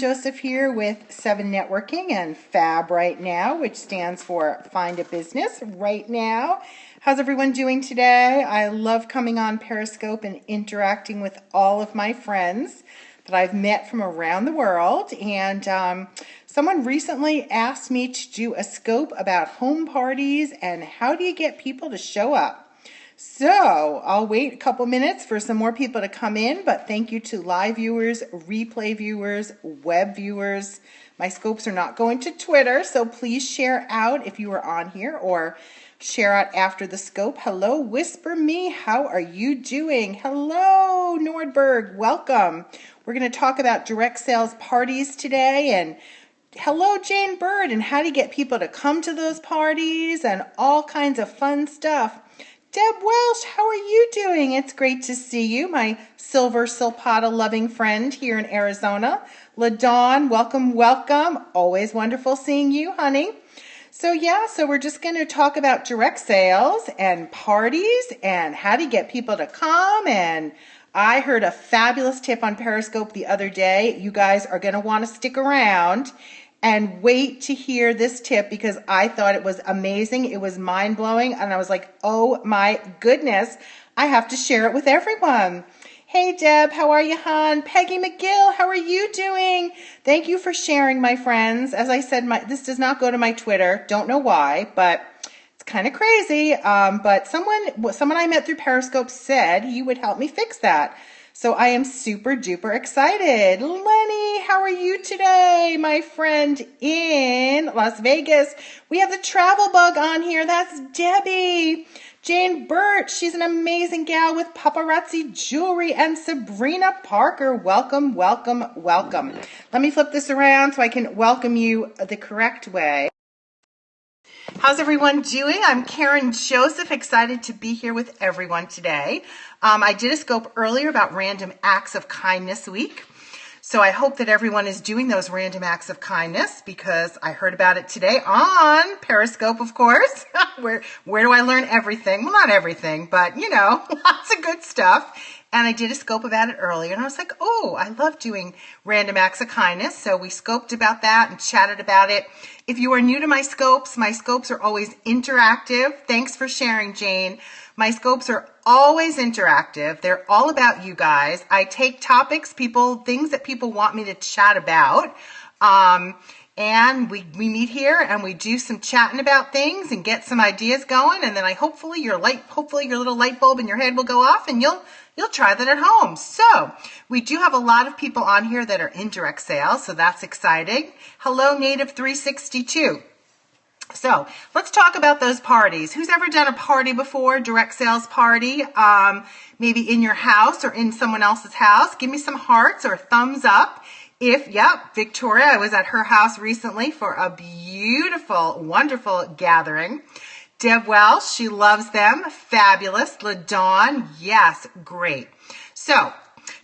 Joseph here with SEVENnetworking and FAB right now, which stands for Find a Business Right Now. How's everyone doing today? I love coming on Periscope and interacting with all of my friends that I've met from around the world. And someone recently asked me to do a scope about home parties and how do you get people to show up. So I'll wait a couple minutes for some more people to come in, but thank you to live viewers, replay viewers, web viewers. My scopes are not going to Twitter, so please share out if you are on here or share out after the scope. Hello, Whisper Me, how are you doing? Hello, Nordberg, welcome. We're going to talk about direct sales parties today, and hello, Jane Bird, and how to get people to come to those parties and all kinds of fun stuff. Deb Welsh, how are you doing? It's great to see you, my silver Silpata loving friend here in Arizona. LaDawn, welcome, welcome. Always wonderful seeing you, honey. So we're just going to talk about direct sales and parties and how to get people to come. And I heard a fabulous tip on Periscope the other day. You guys are going to want to stick around and wait to hear this tip because I thought it was amazing. It was mind-blowing, and I was like, oh my goodness, I have to share it with everyone. Hey, Deb, how are you, hon? Peggy McGill, how are you doing? Thank you for sharing, my friends. As I said, this does not go to my Twitter. Don't know why, but it's kind of crazy. But someone I met through Periscope said he would help me fix that. So I am super duper excited. Lenny, how are you today? My friend in Las Vegas. We have the travel bug on here. That's Debbie. Jane Burt, she's an amazing gal with paparazzi jewelry. And Sabrina Parker, welcome, welcome, welcome. Let me flip this around so I can welcome you the correct way. How's everyone doing? I'm Karen Joseph, excited to be here with everyone today. I did a scope earlier about Random Acts of Kindness Week. So I hope that everyone is doing those random acts of kindness because I heard about it today on Periscope, of course. Where do I learn everything? Well, not everything, but lots of good stuff. And I did a scope about it earlier, and I was like, oh, I love doing random acts of kindness. So we scoped about that and chatted about it. If you are new to my scopes are always interactive. Thanks for sharing, Jane. My scopes are always interactive. They're all about you guys. I take topics, things that people want me to chat about. And we meet here and we do some chatting about things and get some ideas going. And then hopefully your little light bulb in your head will go off and you'll try that at home. So we do have a lot of people on here that are in direct sales. So that's exciting. Hello, Native 362. So let's talk about those parties. Who's ever done a party before, direct sales party, maybe in your house or in someone else's house? Give me some hearts or thumbs up. Victoria, I was at her house recently for a beautiful, wonderful gathering. Deb Welsh, she loves them. Fabulous. LaDawn, yes, great. So,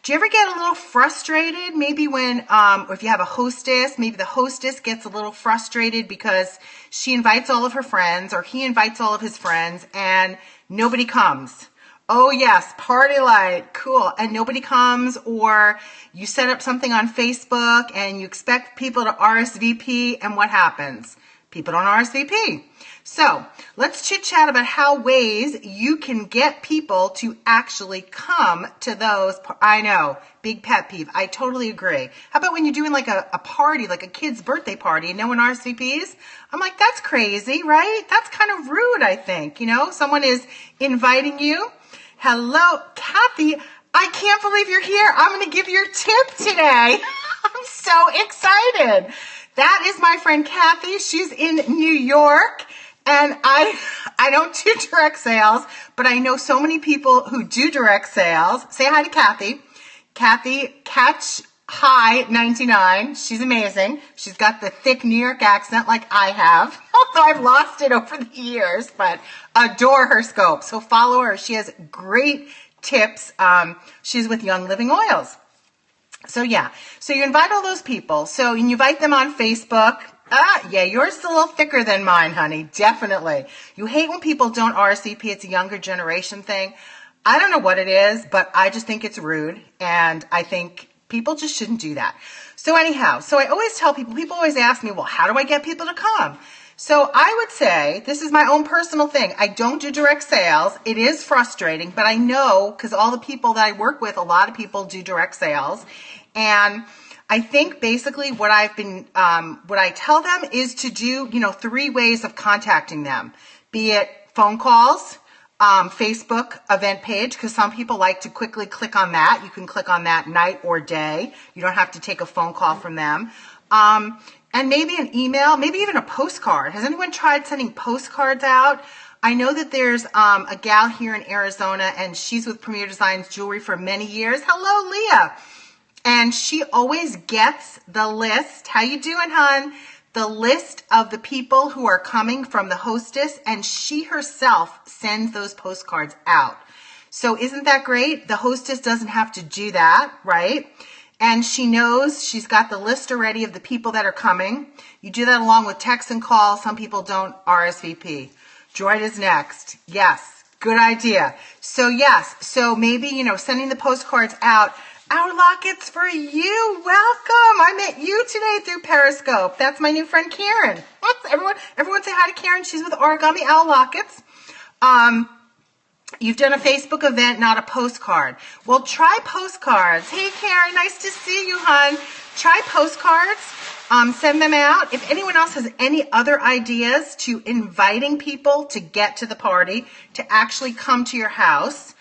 do you ever get a little frustrated? Maybe when, or if you have a hostess, maybe the hostess gets a little frustrated because she invites all of her friends or he invites all of his friends and nobody comes. Oh yes, party light, cool. And nobody comes, or you set up something on Facebook and you expect people to RSVP, and what happens? People don't RSVP. So let's chit chat about ways you can get people to actually come to those. I know, big pet peeve. I totally agree. How about when you're doing like a party, like a kid's birthday party and no one RSVPs? I'm like, that's crazy, right? That's kind of rude, I think. Someone is inviting you. Hello, Kathy. I can't believe you're here. I'm going to give your tip today. I'm so excited. That is my friend Kathy. She's in New York. And I don't do direct sales, but I know so many people who do direct sales. Say hi to Kathy. Kathy, catch high 99. She's amazing. She's got the thick New York accent like I have, although I've lost it over the years, but adore her scope. So follow her. She has great tips. She's with Young Living Oils. So you invite all those people. So you invite them on Facebook. Yours is a little thicker than mine, honey. Definitely. You hate when people don't RSVP. It's a younger generation thing. I don't know what it is, but I just think it's rude. And I think people just shouldn't do that. So anyhow, so I always tell people always ask me, well, how do I get people to come? So I would say, this is my own personal thing. I don't do direct sales. It is frustrating, but I know because all the people that I work with, a lot of people do direct sales. And I think basically what I tell them is to do, 3 ways of contacting them, be it phone calls, Facebook event page, because some people like to quickly click on that. You can click on that night or day. You don't have to take a phone call from them. And maybe an email, maybe even a postcard. Has anyone tried sending postcards out? I know that there's a gal here in Arizona, and she's with Premier Designs Jewelry for many years. Hello, Leah. And she always gets the list. How you doing, hon? The list of the people who are coming from the hostess, and she herself sends those postcards out. So isn't that great? The hostess doesn't have to do that, right? And she knows she's got the list already of the people that are coming. You do that along with text and call. Some people don't RSVP. Droid is next. Yes, good idea. So yes, so maybe, sending the postcards out. Our lockets for you. Welcome. I met you today through Periscope. That's my new friend Karen. Everyone say hi to Karen. She's with Origami Owl Lockets. You've done a Facebook event, not a postcard. Well, try postcards. Hey, Karen, nice to see you, hon. Try postcards. Send them out. If anyone else has any other ideas to inviting people to get to the party, to actually come to your house,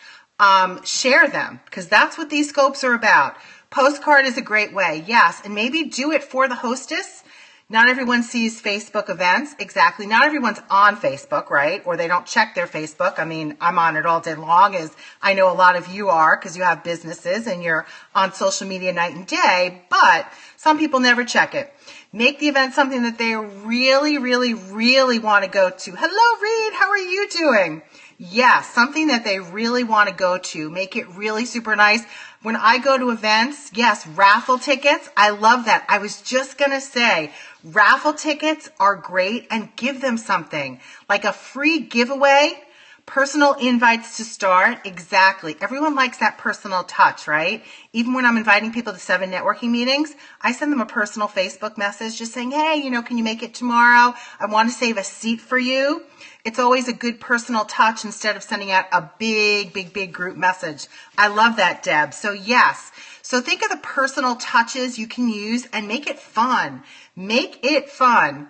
share them, because that's what these scopes are about. Postcard is a great way, yes, and maybe do it for the hostess. Not everyone sees Facebook events. Exactly. Not everyone's on Facebook, right? Or they don't check their Facebook. I mean, I'm on it all day long, as I know a lot of you are, because you have businesses and you're on social media night and day, but some people never check it. Make the event something that they really, really, really want to go to. Hello, Reed. How are you doing? Yes, something that they really want to go to. Make it really super nice. When I go to events, yes, raffle tickets. I love that. I was just going to say, raffle tickets are great, and give them something like a free giveaway, personal invites to start. Exactly. Everyone likes that personal touch, right? Even when I'm inviting people to 7 networking meetings, I send them a personal Facebook message just saying, hey, can you make it tomorrow? I want to save a seat for you. It's always a good personal touch instead of sending out a big, big, big group message. I love that, Deb. So yes. So think of the personal touches you can use and make it fun. Make it fun.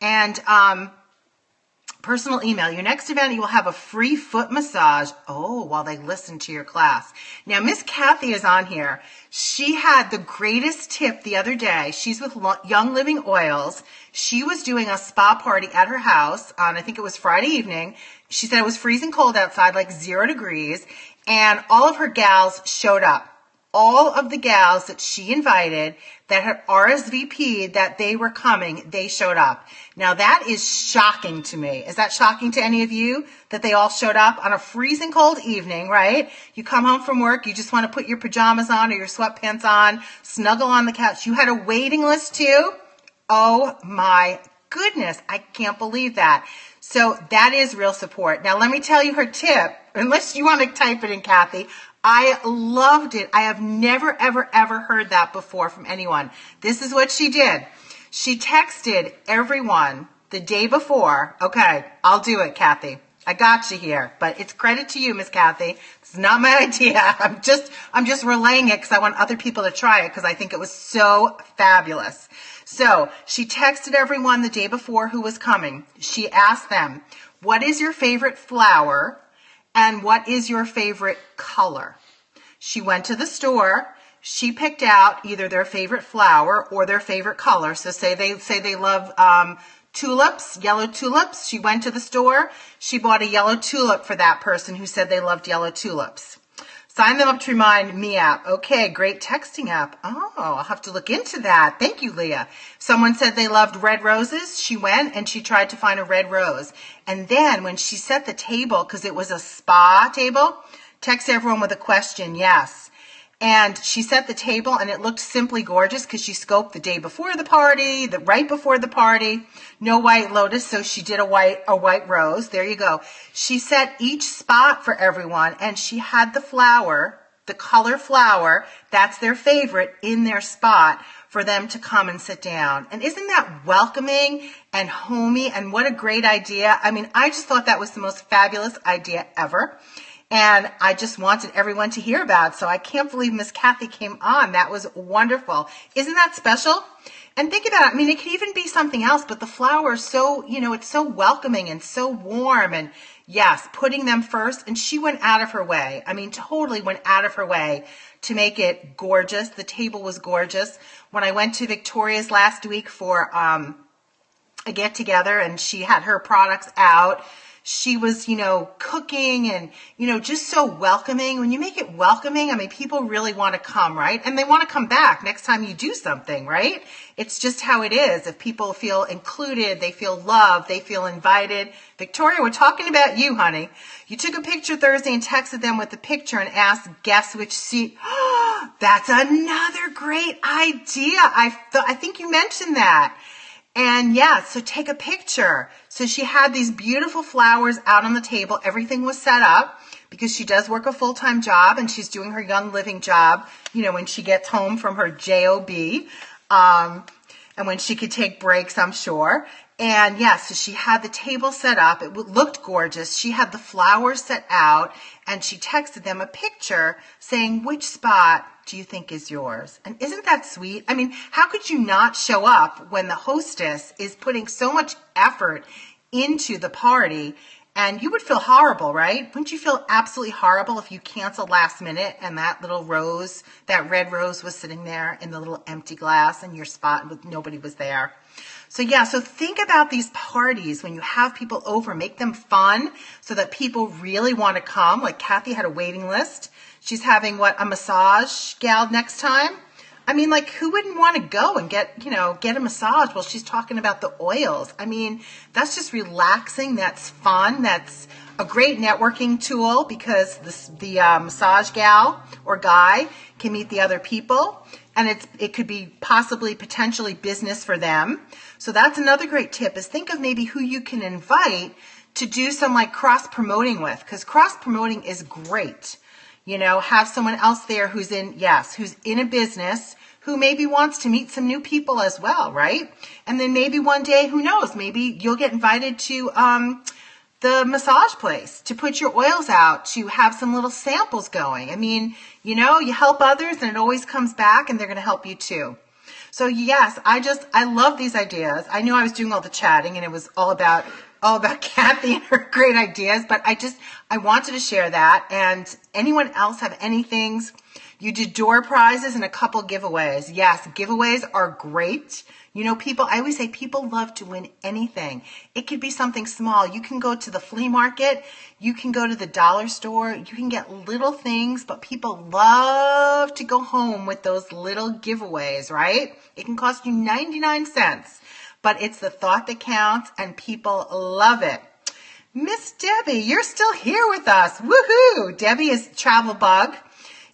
And personal email. Your next event, you will have a free foot massage. Oh, while they listen to your class. Now, Miss Kathy is on here. She had the greatest tip the other day. She's with Young Living Oils. She was doing a spa party at her house on, I think it was Friday evening. She said it was freezing cold outside, like 0 degrees, and all of her gals showed up. All of the gals that she invited that had RSVP'd that they were coming, they showed up. Now that is shocking to me. Is that shocking to any of you that they all showed up on a freezing cold evening, right? You come home from work, you just want to put your pajamas on or your sweatpants on, snuggle on the couch. You had a waiting list too? Oh my goodness, I can't believe that. So that is real support. Now let me tell you her tip, unless you want to type it in, Kathy. I loved it. I have never, ever, ever heard that before from anyone. This is what she did. She texted everyone the day before. Okay, I'll do it, Kathy. I got you here, but it's credit to you, Miss Kathy. It's not my idea. I'm just relaying it because I want other people to try it because I think it was so fabulous. So she texted everyone the day before who was coming. She asked them, what is your favorite flower? And what is your favorite color? She went to the store. She picked out either their favorite flower or their favorite color. So say they love tulips, yellow tulips. She went to the store. She bought a yellow tulip for that person who said they loved yellow tulips. Sign them up to Remind Me app. Okay, great texting app. Oh, I'll have to look into that. Thank you, Leah. Someone said they loved red roses. She went and she tried to find a red rose. And then when she set the table, because it was a spa table, text everyone with a question, yes. And she set the table and it looked simply gorgeous because she scoped the day before the party, right before the party. No white lotus, so she did a white rose. There you go. She set each spot for everyone and she had the flower, the color flower, that's their favorite, in their spot for them to come and sit down. And isn't that welcoming and homey? And what a great idea. I mean, I just thought that was the most fabulous idea ever. And I just wanted everyone to hear about it. So I can't believe Miss Kathy came on. That was wonderful. Isn't that special? And think about it. I mean, it could even be something else, but the flower is so, it's so welcoming and so warm. And yes, putting them first. And she went out of her way. I mean, totally went out of her way to make it gorgeous. The table was gorgeous. When I went to Victoria's last week for a get together and she had her products out, she was, cooking and, just so welcoming. When you make it welcoming, I mean, people really want to come, right? And they want to come back next time you do something, right? It's just how it is. If people feel included, they feel loved, they feel invited. Victoria, we're talking about you, honey. You took a picture Thursday and texted them with the picture and asked, guess which seat. That's another great idea. I think you mentioned that. And yeah, so take a picture. So she had these beautiful flowers out on the table. Everything was set up because she does work a full-time job and she's doing her Young Living job, when she gets home from her job, and when she could take breaks, I'm sure. And yeah, so she had the table set up. It looked gorgeous. She had the flowers set out and she texted them a picture saying, which spot do you think is yours? And isn't that sweet? I mean, how could you not show up when the hostess is putting so much effort into the party? And you would feel horrible, right? Wouldn't you feel absolutely horrible if you canceled last minute and that little rose, that red rose was sitting there in the little empty glass in your spot and nobody was there? So yeah, so think about these parties when you have people over, make them fun so that people really want to come. Like Kathy had a waiting list. She's having a massage gal next time? I mean, like who wouldn't want to go and get a massage while she's talking about the oils? I mean, that's just relaxing. That's fun. That's a great networking tool because the massage gal or guy can meet the other people and it could be potentially business for them. So that's another great tip is think of maybe who you can invite to do some cross promoting with because cross promoting is great. Have someone else there who's in a business who maybe wants to meet some new people as well, right? And then maybe one day, who knows, maybe you'll get invited to the massage place to put your oils out, to have some little samples going. I mean, you help others and it always comes back and they're going to help you too. So yes, I love these ideas. I knew I was doing all the chatting and it was all about Kathy and her great ideas, but I wanted to share that. And anyone else have any things? You did door prizes and a couple giveaways. Yes, giveaways are great. I always say people love to win anything. It could be something small. You can go to the flea market. You can go to the dollar store. You can get little things, but people love to go home with those little giveaways, right? It can cost you 99 cents. But it's the thought that counts, and people love it. Miss Debbie, you're still here with us. Woohoo! Debbie is Travel Bug.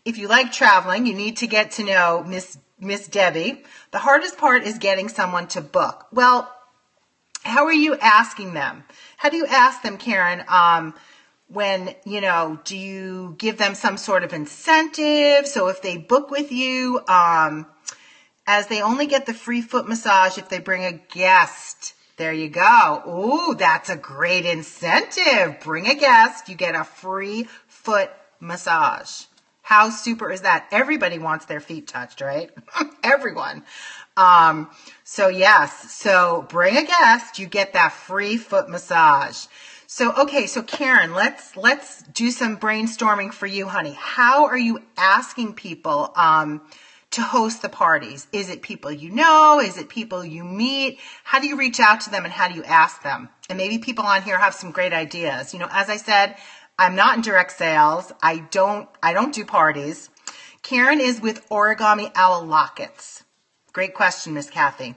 If you like traveling, you need to get to know Miss Debbie. The hardest part is getting someone to book. Well, how are you asking them? How do you ask them, Karen? When, do you give them some sort of incentive? So if they book with you, as they only get the free foot massage if they bring a guest. There you go. Ooh, that's a great incentive. Bring a guest, you get a free foot massage. How super is that? Everybody wants their feet touched, right? Everyone. So bring a guest, you get that free foot massage. So Karen, let's do some brainstorming for you, honey. How are you asking people to host the parties? Is it people you know? Is it people you meet? How do you reach out to them and how do you ask them? And maybe people on here have some great ideas. As I said, I'm not in direct sales. I don't do parties. Karen is with Origami Owl Lockets. Great question, Miss Kathy.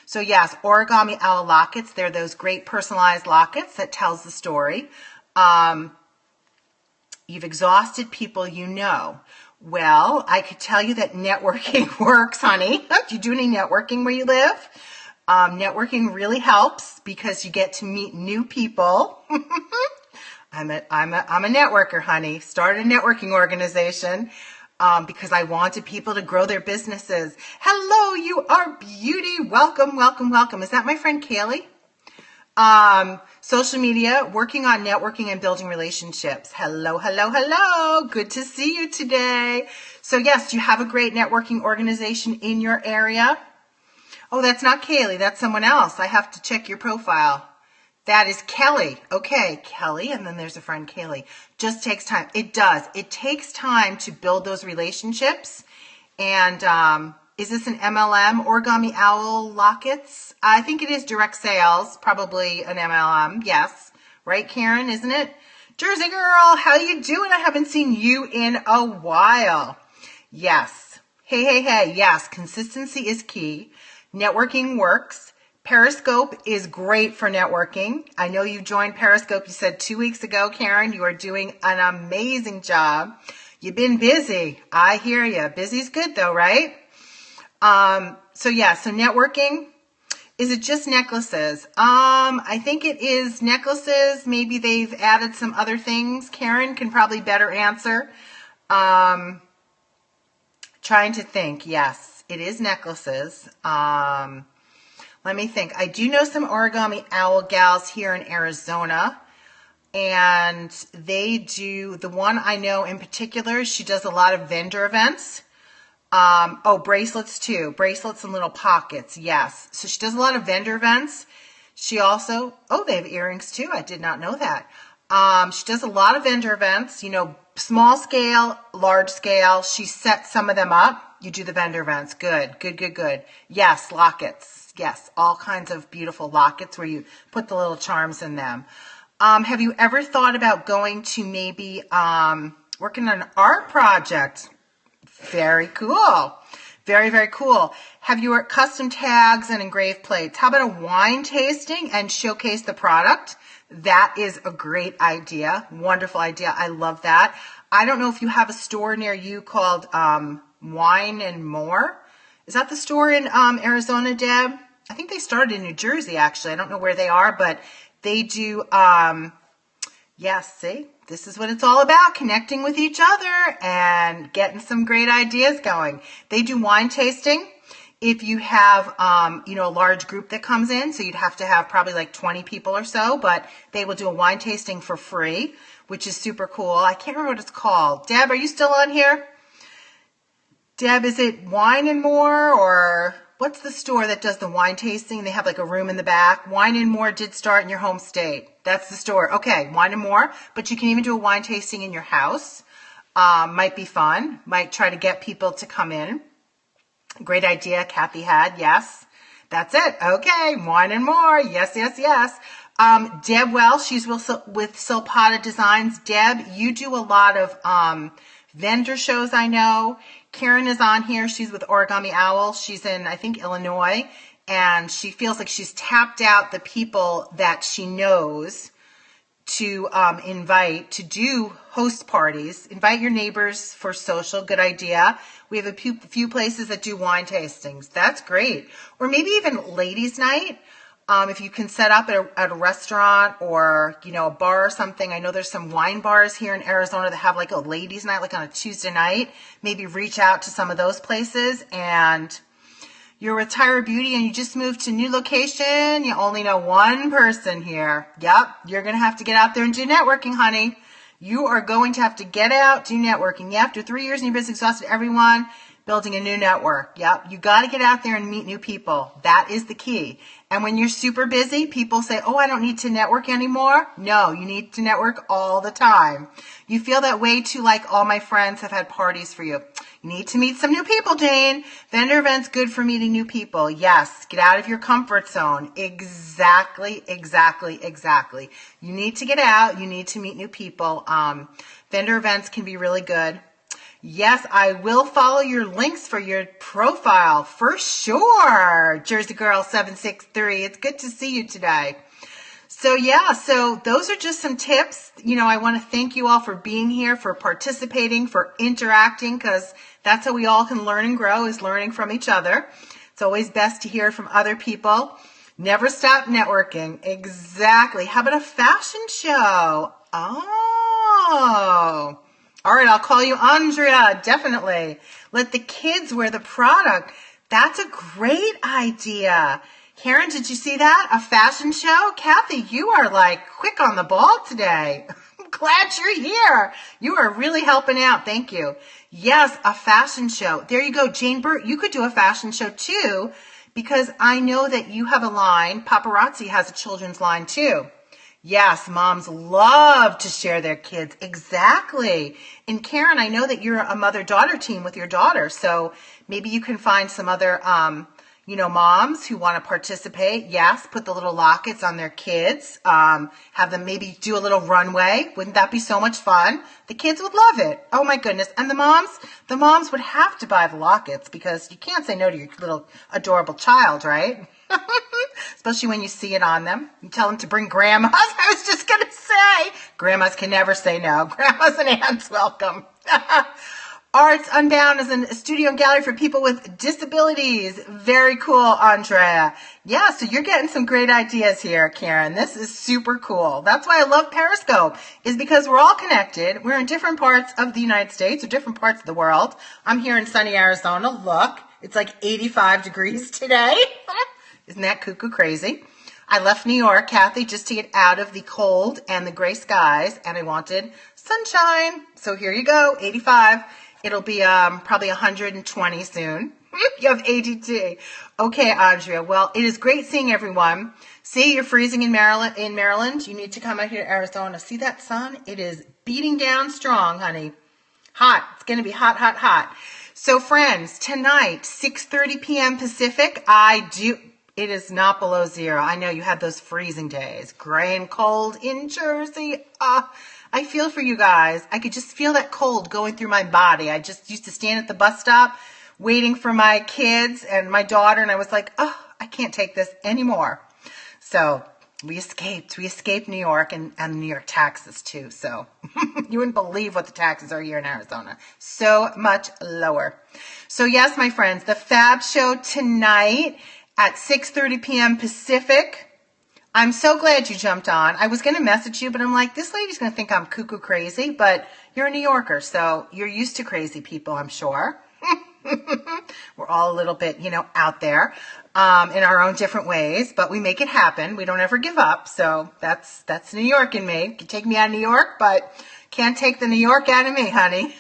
So yes, Origami Owl Lockets, they're those great personalized lockets that tells the story. You've exhausted people you know. Well, I could tell you that networking works, honey. Do you do any networking where you live? Networking really helps because you get to meet new people. I'm a networker, honey. Started a networking organization. because I wanted people to grow their businesses. Hello, you are beauty. Welcome, welcome, welcome. Is that my friend Kaylee? Social media, working on networking and building relationships. Hello, hello, hello. Good to see you today. So yes, you have a great networking organization in your area. Oh, that's not Kaylee. That's someone else. I have to check your profile. That is Kelly. Okay, Kelly. And then there's a friend, Kaylee. Just takes time. It does. It takes time to build those relationships. And is this an MLM, Origami Owl Lockets? I think it is direct sales, probably an MLM. Yes. Right, Karen, isn't it? Jersey girl, how you doing? I haven't seen you in a while. Yes. Hey, hey, hey. Yes, consistency is key. Networking works. Periscope is great for networking. I know you joined Periscope. You said 2 weeks ago, Karen. You are doing an amazing job. You've been busy. I hear you. Busy's good though, right? So networking. Is it just necklaces? I think it is necklaces. Maybe they've added some other things. Karen can probably better answer. Trying to think. Yes, it is necklaces. Let me think. I do know some Origami Owl gals here in Arizona, and they do, the one I know in particular, she does a lot of vendor events. Bracelets too. Bracelets and little pockets. Yes. So she does a lot of vendor events. She also, they have earrings too. I did not know that. She does a lot of vendor events, small scale, large scale. She sets some of them up. You do the vendor events. Good, good, good, good. Yes, lockets. Yes, all kinds of beautiful lockets where you put the little charms in them. Have you ever thought about going to maybe working on an art project? Very cool. Very, very cool. Have you worked custom tags and engraved plates? How about a wine tasting and showcase the product? That is a great idea. Wonderful idea. I love that. I don't know if you have a store near you called Wine and More. Is that the store in Arizona, Deb? I think they started in New Jersey, actually. I don't know where they are, but they do, see, this is what it's all about, connecting with each other and getting some great ideas going. They do wine tasting. If you have, a large group that comes in, so you'd have to have probably like 20 people or so, but they will do a wine tasting for free, which is super cool. I can't remember what it's called. Deb, are you still on here? Deb, is it Wine and More, or what's the store that does the wine tasting? They have like a room in the back. Wine and More did start in your home state. That's the store. Okay, Wine and More. But you can even do a wine tasting in your house. Might be fun. Might try to get people to come in. Great idea Kathy had. Yes. That's it. Okay, Wine and More. Yes, yes, yes. Deb Wells, she's with Silpata Designs. Deb, you do a lot of vendor shows, I know. Karen is on here. She's with Origami Owl. She's in, I think, Illinois. And she feels like she's tapped out the people that she knows to invite to do host parties. Invite your neighbors for social. Good idea. We have a few places that do wine tastings. That's great. Or maybe even ladies' night. If you can set up at a restaurant or, a bar or something. I know there's some wine bars here in Arizona that have like a ladies' night, like on a Tuesday night. Maybe reach out to some of those places. And you're a retired beauty and you just moved to a new location. You only know one person here. Yep, you're going to have to get out there and do networking, honey. You are going to have to get out, do networking. Yeah, after 3 years in your business, exhausted everyone, building a new network. Yep, you got to get out there and meet new people. That is the key. And when you're super busy, people say, I don't need to network anymore. No, you need to network all the time. You feel that way too, like all my friends have had parties for you. You need to meet some new people, Jane. Vendor events, good for meeting new people. Yes, get out of your comfort zone. Exactly, exactly, exactly. You need to get out. You need to meet new people. Vendor events can be really good. Yes, I will follow your links for your profile for sure. Jersey Girl 763. It's good to see you today. So those are just some tips. I want to thank you all for being here, for participating, for interacting, because that's how we all can learn and grow, is learning from each other. It's always best to hear from other people. Never stop networking. Exactly. How about a fashion show? Oh, All right, I'll call you Andrea, definitely. Let the kids wear the product. That's a great idea. Karen, did you see that? A fashion show? Kathy, you are like quick on the ball today. I'm glad you're here. You are really helping out. Thank you. Yes, a fashion show. There you go. Jane Burt, you could do a fashion show too, because I know that you have a line. Paparazzi has a children's line too. Yes, moms love to share their kids. Exactly. And Karen, I know that you're a mother-daughter team with your daughter, so maybe you can find some other moms who want to participate. Yes, put the little lockets on their kids. Have them maybe do a little runway. Wouldn't that be so much fun? The kids would love it. Oh my goodness. And the moms would have to buy the lockets because you can't say no to your little adorable child, right? Especially when you see it on them. You tell them to bring grandmas. I was just going to say, grandmas can never say no. Grandmas and aunts welcome. Arts Unbound is a studio and gallery for people with disabilities. Very cool, Andrea. Yeah, so you're getting some great ideas here, Karen. This is super cool. That's why I love Periscope, is because we're all connected. We're in different parts of the United States or different parts of the world. I'm here in sunny Arizona. Look, it's like 85 degrees today. Isn't that cuckoo crazy? I left New York, Kathy, just to get out of the cold and the gray skies, and I wanted sunshine. So here you go, 85. It'll be probably 120 soon. You have ADT. Okay, Andrea. Well, it is great seeing everyone. See, you're freezing in Maryland. You need to come out here to Arizona. See that sun? It is beating down strong, honey. Hot. It's going to be hot, hot, hot. So, friends, tonight, 6:30 p.m. Pacific, it is not below zero. I know you had those freezing days. Gray and cold in Jersey. I feel for you guys. I could just feel that cold going through my body. I just used to stand at the bus stop waiting for my kids and my daughter, and I was like, I can't take this anymore. So we escaped. We escaped New York and New York taxes too. So you wouldn't believe what the taxes are here in Arizona. So much lower. So yes, my friends, the Fab Show tonight at 6:30 p.m. Pacific. I'm so glad you jumped on. I was going to message you, but I'm like, this lady's going to think I'm cuckoo crazy, but you're a New Yorker, so you're used to crazy people, I'm sure. We're all a little bit, out there in our own different ways, but we make it happen. We don't ever give up, so that's New York in me. You can take me out of New York, but can't take the New York out of me, honey.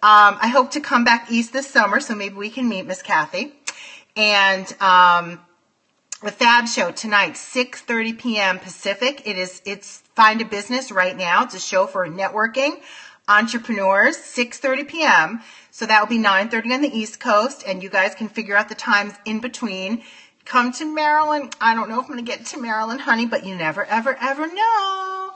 I hope to come back east this summer, so maybe we can meet Miss Kathy. And the Fab Show tonight, 6:30 p.m. Pacific. It's Find a Business right now. It's a show for networking entrepreneurs, 6:30 p.m. So that will be 9:30 on the East Coast, and you guys can figure out the times in between. Come to Maryland. I don't know if I'm going to get to Maryland, honey, but you never, ever, ever know.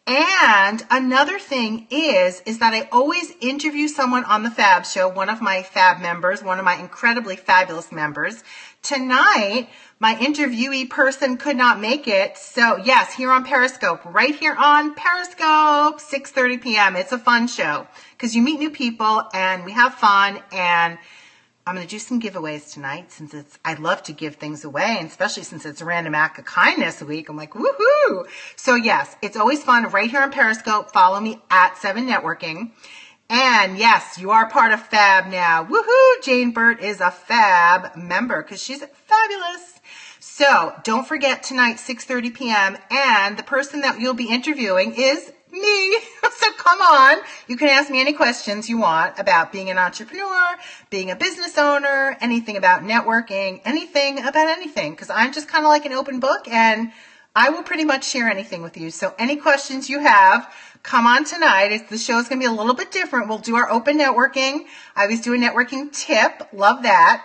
And another thing is that I always interview someone on the Fab Show, one of my Fab members, one of my incredibly fabulous members. Tonight, my interviewee person could not make it. So yes, here on Periscope, right here on Periscope, 6:30 p.m. It's a fun show because you meet new people and we have fun, and I'm going to do some giveaways tonight since I love to give things away, and especially since it's Random Act of Kindness week. I'm like, woohoo! So yes, it's always fun right here on Periscope. Follow me at SEVENnetworking. And yes, you are part of Fab now. Woohoo! Jane Burt is a Fab member because she's fabulous. So don't forget tonight, 6:30 p.m. And the person that you'll be interviewing is me. So come on. You can ask me any questions you want about being an entrepreneur, being a business owner, anything about networking, anything about anything. Because I'm just kind of like an open book and I will pretty much share anything with you. So any questions you have, come on tonight. The show's going to be a little bit different. We'll do our open networking. I always do a networking tip. Love that.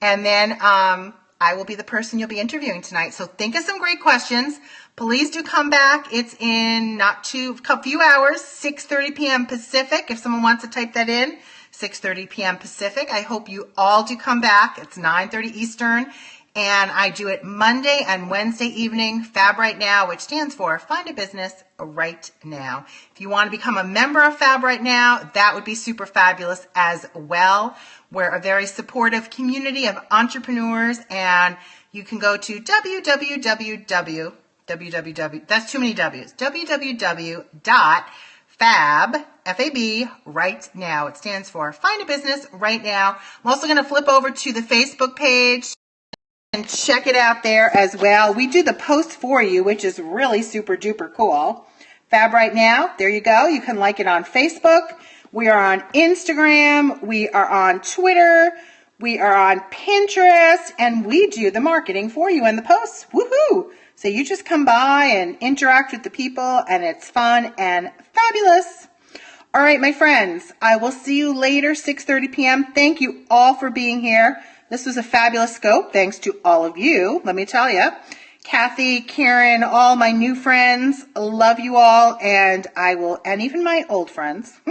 And then I will be the person you'll be interviewing tonight. So think of some great questions. Please do come back. It's in a few hours, 6:30 p.m. Pacific. If someone wants to type that in, 6:30 p.m. Pacific. I hope you all do come back. It's 9:30 Eastern. And I do it Monday and Wednesday evening, Fab Right Now, which stands for Find a Business Right Now. If you want to become a member of Fab Right Now, that would be super fabulous as well. We're a very supportive community of entrepreneurs, and you can go to www, that's too many W's, FAB, F-A-B, right now. It stands for Find a Business Right Now. I'm also going to flip over to the Facebook page and check it out there as well. We do the post for you, which is really super duper cool. Fab Right Now, there you go. You can like it on Facebook. We are on Instagram. We are on Twitter. We are on Pinterest. And we do the marketing for you and the posts. Woohoo! So you just come by and interact with the people, and it's fun and fabulous. All right, my friends, I will see you later, 6:30 p.m. Thank you all for being here. This was a fabulous scope, thanks to all of you, let me tell you. Kathy, Karen, all my new friends, love you all, and even my old friends,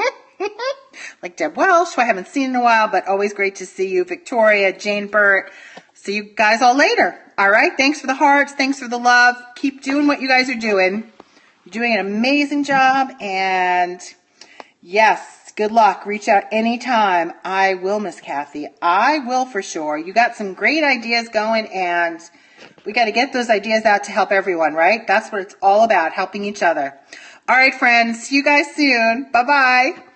like Deb Welsh, who I haven't seen in a while, but always great to see you. Victoria, Jane Burt, see you guys all later. All right, thanks for the hearts, thanks for the love. Keep doing what you guys are doing. You're doing an amazing job, and yes, good luck. Reach out anytime. I will, Miss Kathy. I will for sure. You got some great ideas going, and we got to get those ideas out to help everyone, right? That's what it's all about, helping each other. All right, friends. See you guys soon. Bye-bye.